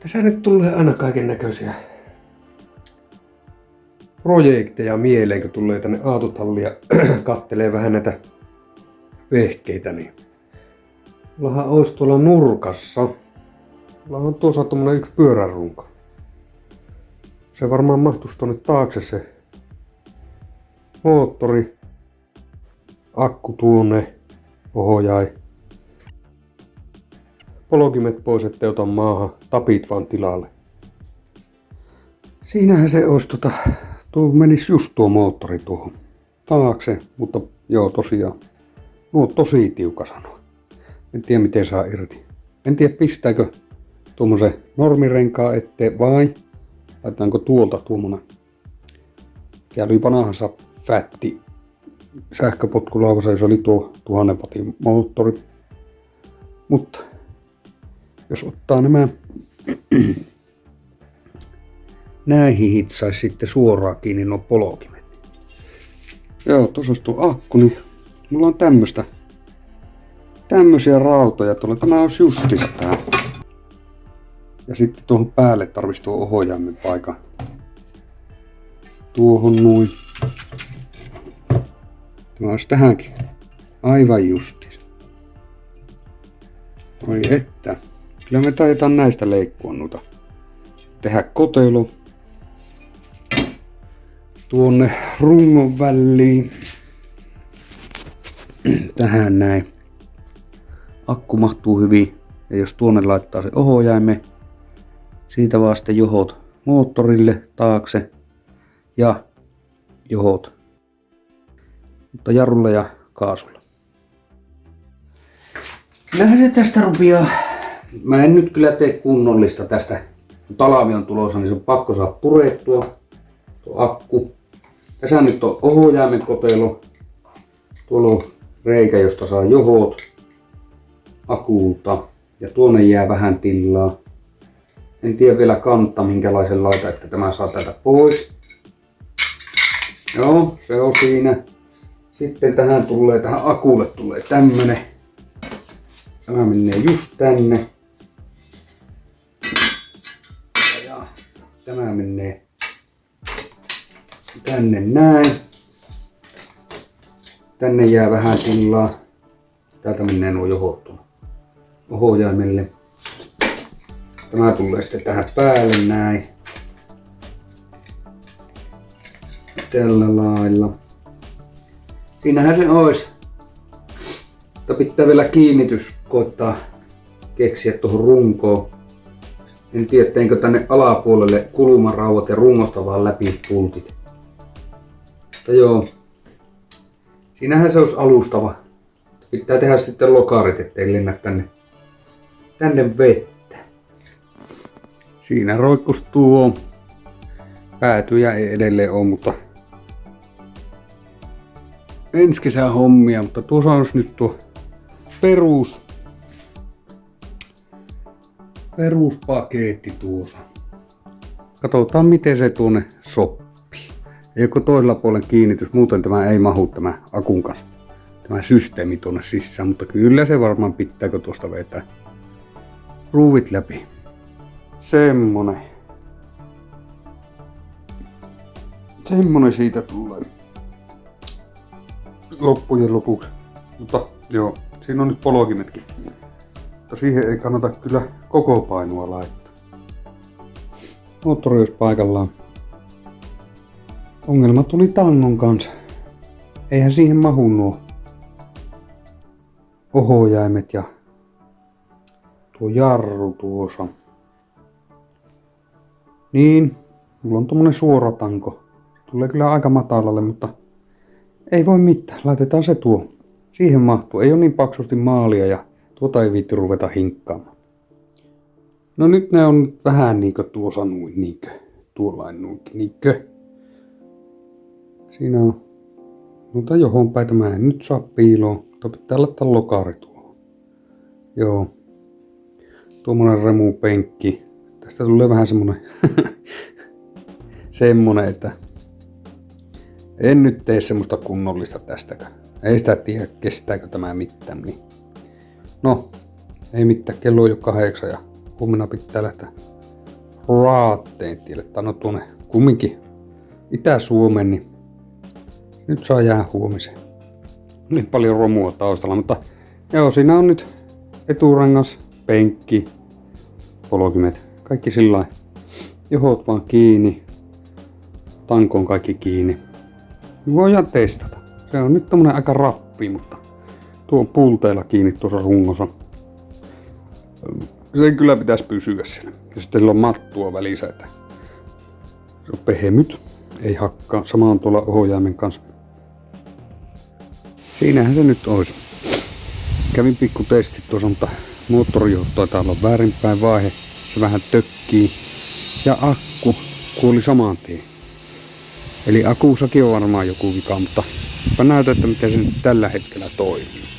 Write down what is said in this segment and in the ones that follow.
Tässä nyt tulee aina kaiken näköisiä projekteja mieleen, kun tulee tänne Aatuthallia kattelee vähän näitä vehkeitä, niin mullahan olisi tuolla nurkassa. Mulla on tuossa tommonen yksi pyörärunko. Se varmaan mahtuisi tonne taakse se moottori, akku tuonne, ohjai. Polkimet pois, ettei ota maahan, tapit vaan tilalle. Siinähän se olisi tuo menisi just tuo moottori tuohon taakse, mutta joo tosiaan, nuo tosi tiuka sanoa. En tiedä miten saa irti. En tiedä pistääkö tuommoisen normirenkaan eteen vai laitetaanko tuolta tuommoinen. Ja oli vanhansa fätti sähköpotkulauva, se oli tuo 1000 watin moottori. Mutta jos ottaa nämä näihin hitsaisi sitten suoraan kiinni nuo polkimet. Joo, tuossa olisi tuo akku, niin mulla on tämmösiä rautoja tuolla. Tämä on justiinsa tää. Ja sitten tuohon päälle tarvitsisi tuo ohjaimen paikan. Tuohon noin. Tämä olisi tähänkin. Aivan justiinsa. Oi että. Kyllä me taidetaan näistä leikkua noita. Tehdä kotelo tuonne rungon väliin. Tähän näin. Akku mahtuu hyvin. Ja jos tuonne laittaa se ohjaime, siitä vaan sitten johot moottorille taakse ja johot, mutta jarrulla ja kaasulla. Kyllähän se tästä rupeaa. Mä en nyt kyllä tee kunnollista tästä. Kun talvi on tulossa, niin se on pakko saada purettua. Tuo akku. Tässä nyt on ohjaimen kotelo. Tuolla on reikä, josta saa johot akulta. Ja tuonne jää vähän tilaa. En tiedä vielä kantta minkälaisen laita, että tämä saa täältä pois. Joo, se on siinä. Sitten tähän akulle tulee tämmönen. Tämä menee just tänne. Ja tämä menee tänne näin. Tänne jää vähän tilaa. Täältä menee nuo johot ohjaimelle. Tämä tulee sitten tähän päälle näin. Tällä lailla. Siinähän se olisi. Mutta pitää vielä kiinnitys koittaa keksiä tuohon runkoon. En tiedä, teinkö tänne alapuolelle kulmarauvat ja rungosta vaan läpi pultit. Mutta joo. Siinähän se olisi alustava. Pitää tehdä sitten lokarit, ettei lennä tänne vettä. Siinä roikkus tuo. Päätyjä ei edelleen ole, mutta ensi kesän hommia, mutta tuossa olisi nyt tuo peruspaketti tuossa. Katsotaan miten se tuonne sopii. Eikö toisella puolen kiinnitys, muuten tämä ei mahu tämä akun kanssa. Tämä systeemi tuonne sisään, mutta kyllä se varmaan pitääkö tuosta vetää ruuvit läpi. Semmonen siitä tulee loppujen lopuksi. Mutta joo, siinä on nyt polkimetkin. Mutta siihen ei kannata kyllä koko painoa laittaa. Moottori olisi paikallaan. Ongelma tuli tangon kanssa. Eihän siihen mahu nuo ohjaimet ja tuo jarru tuossa. Niin, mulla on tommonen suora tanko. Tulee kyllä aika matalalle, mutta ei voi mitään. Laitetaan se tuo. Siihen mahtuu. Ei ole niin paksusti maalia ja tuota ei viitti ruveta hinkkaamaan. No nyt ne on vähän niinkö tuossa noin niinkö. Tuollain niinkö. Siinä on. Mutta johon päin mä en nyt saa piiloon. Mutta pitää laittaa lokari tuohon. Joo. Tuommoinen remupenkki. Tästä tulee vähän semmonen, että en nyt tee semmoista kunnollista tästäkään. Ei sitä tiedä kestääkö tämä mitään. Niin. No, ei mitään. Kello on jo 8 ja huomenna pitää lähteä Raatteen tielle. Tai no tuonne kumminkin Itä-Suomeen, niin nyt saa jää huomiseen. Niin paljon romua taustalla, mutta joo, siinä on nyt eturangas, penkki, polkimet, kaikki sillä johot vaan kiinni, tanko on kaikki kiinni. Voidaan testata. Se on nyt tommonen aika raffi, mutta tuo on pulteilla kiinni tuossa rungossa. Se kyllä pitäisi pysyä siellä. Ja sitten sillä on mattua välissä, että se on pehmyt, ei hakkaa. Sama on tuolla ohjaimen kanssa. Siinähän se nyt olisi. Kävin pikku testit tuossa, mutta moottorijohto taitaa olla väärinpäin vaihe. Se vähän tökkii. Ja akku kuoli saman tien. Eli akuussakin on varmaan joku vika, mutta mä näytän, että miten se nyt tällä hetkellä toimii.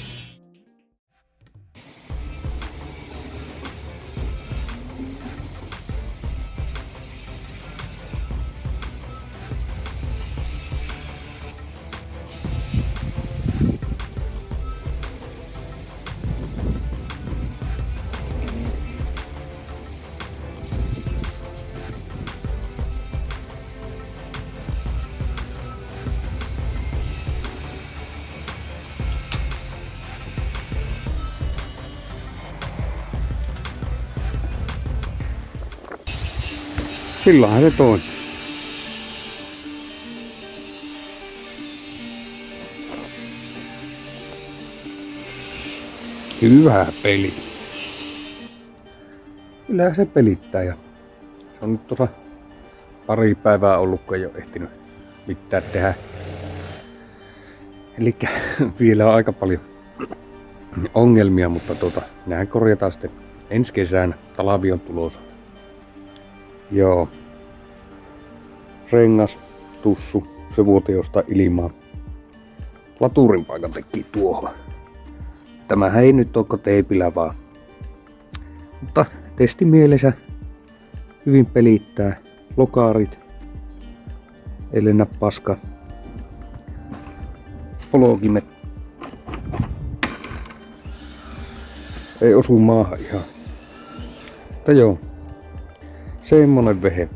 Sillähän se toimii. Hyvä peli. Kyllähän se pelittää ja se on nyt tuossa pari päivää ollut, kun ei ole ehtinyt mitään tehdä. Elikkä vielä on aika paljon ongelmia, mutta nehän korjataan sitten ensi kesänä. Talvi on tulossa. Joo. Rengas, tussu, se vuoti jostain ilmaa. Laturin paikan teki tuohon. Tämähän ei nyt ole teipillä vaan. Mutta testimielessä hyvin pelittää. Lokaarit. Ei lennä paska. Polkimet. Ei osu maahan ihan. Mutta joo. Semmonen vehe.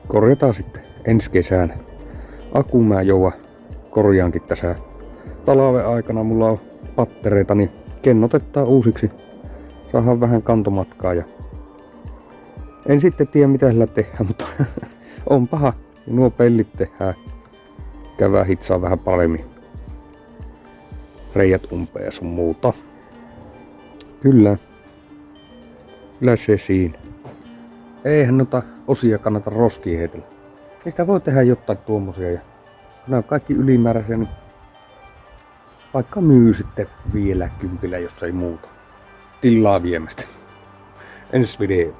Korjataan sitten ensi kesänä. Akun mä jouan korjaankin tässä talven aikana. Mulla on pattereita, niin kennotetaan uusiksi. Saadaan vähän kantomatkaa ja en sitten tiedä mitä sillä tehdään, mutta on paha. Nuo pellit tehdään. Käydään hitsaa vähän paremmin. Reijät umpeen ja sun muuta. Kyllä. Kyllä se siinä. Eihän noita osia kannata roskiin heitellä. Niistä voi tehdä jotain tuommoisia. Ja kun nämä on kaikki ylimääräisiä, niin vaikka myy sitten vielä 10, jos ei muuta. Tilaa viemästä. Ensi video.